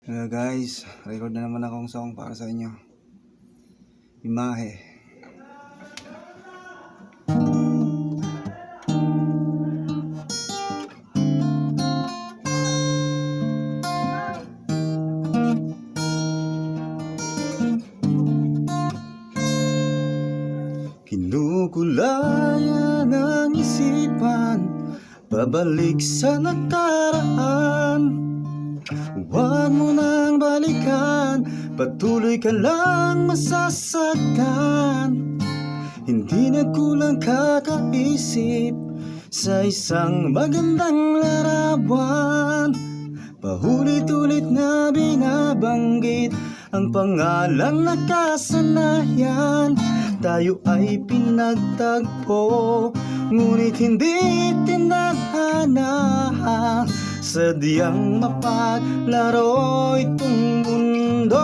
Hello guys, record na naman akong song para sa inyo. Imahe. Kinukulayan ang isipan, babalik sa nakaraan. Huwag mo nang balikan, patuloy ka lang masasaktan. Hindi nagkulang kakaisip sa isang magandang larawan. Paulit-ulit na binabanggit ang pangalang nakasanayan. Tayo ay pinagtagpo, ngunit hindi tinadhana. Sadyang mapaglaro itong mundo.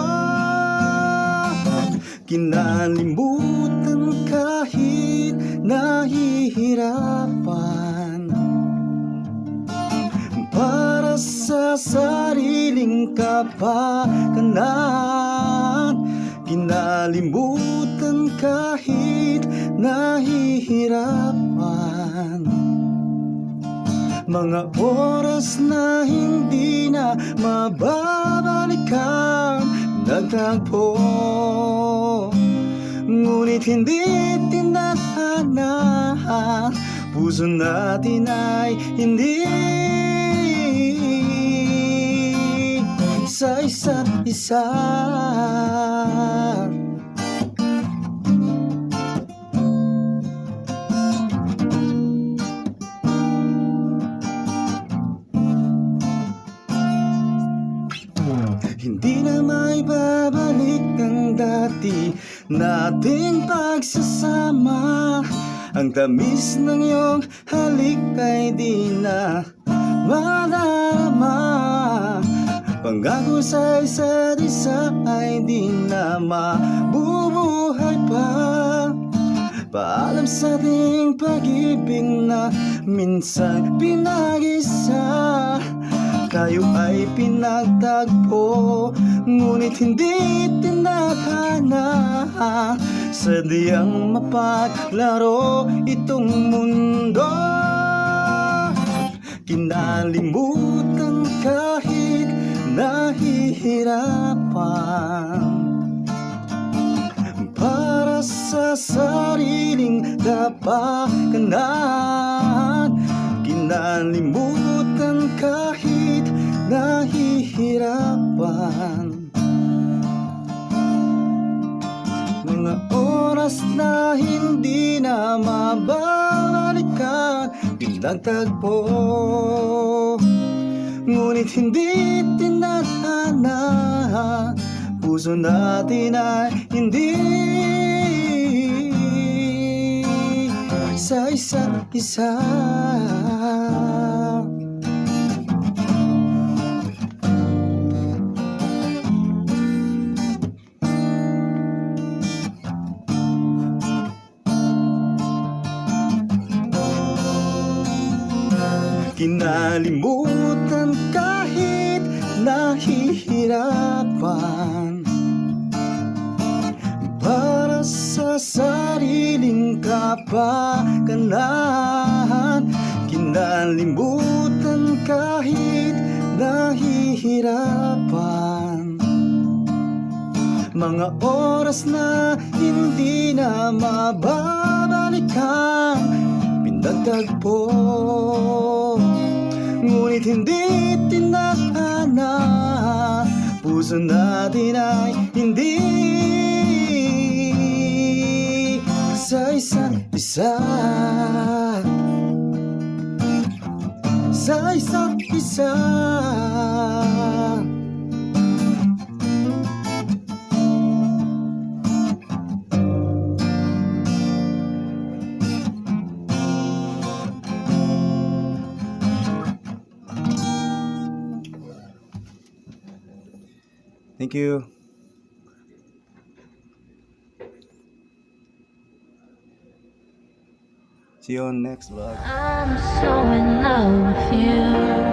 Kinalimutan kahit nahihirapan, para sa sariling kapakanan. Kinalimutan kahit nahihirapan, mga oras na hindi na mababalikan. Nagtagpo, ngunit hindi tinadhana. Puso natin ay hindi sa isa't isa. Hindi na may babalik ang dati nating pagsasama. Ang tamis ng iyong halik ay di na madarama. Pangako sa isa't isa ay di na mabubuhay pa. Paalam sa ating pag-ibig na minsan pinag-isa. Tayo ay pinagtagpo, ngunit hindi tinadhana. Sadyang mapaglaro itong mundo. Kinalimutan kahit nahihirapan, para sa sariling kapakanan. Kinalimutan kahit nahihirapan, mga oras na hindi na mabalikan. Pinagtagpo, ngunit hindi tinadhana. Puso natin ay hindi sa isa't isa. Kinalimutan kahit nahihirapan, para sa sariling kapakanan. Kinalimutan kahit nahihirapan, mga oras na hindi na mababalikan. Pinagtagpo, ngunit hindi tinadhana. Puso natin ay hindi sa isa't isa. Sa isa't isa. Thank you. See you on next vlog. I'm so in love with you.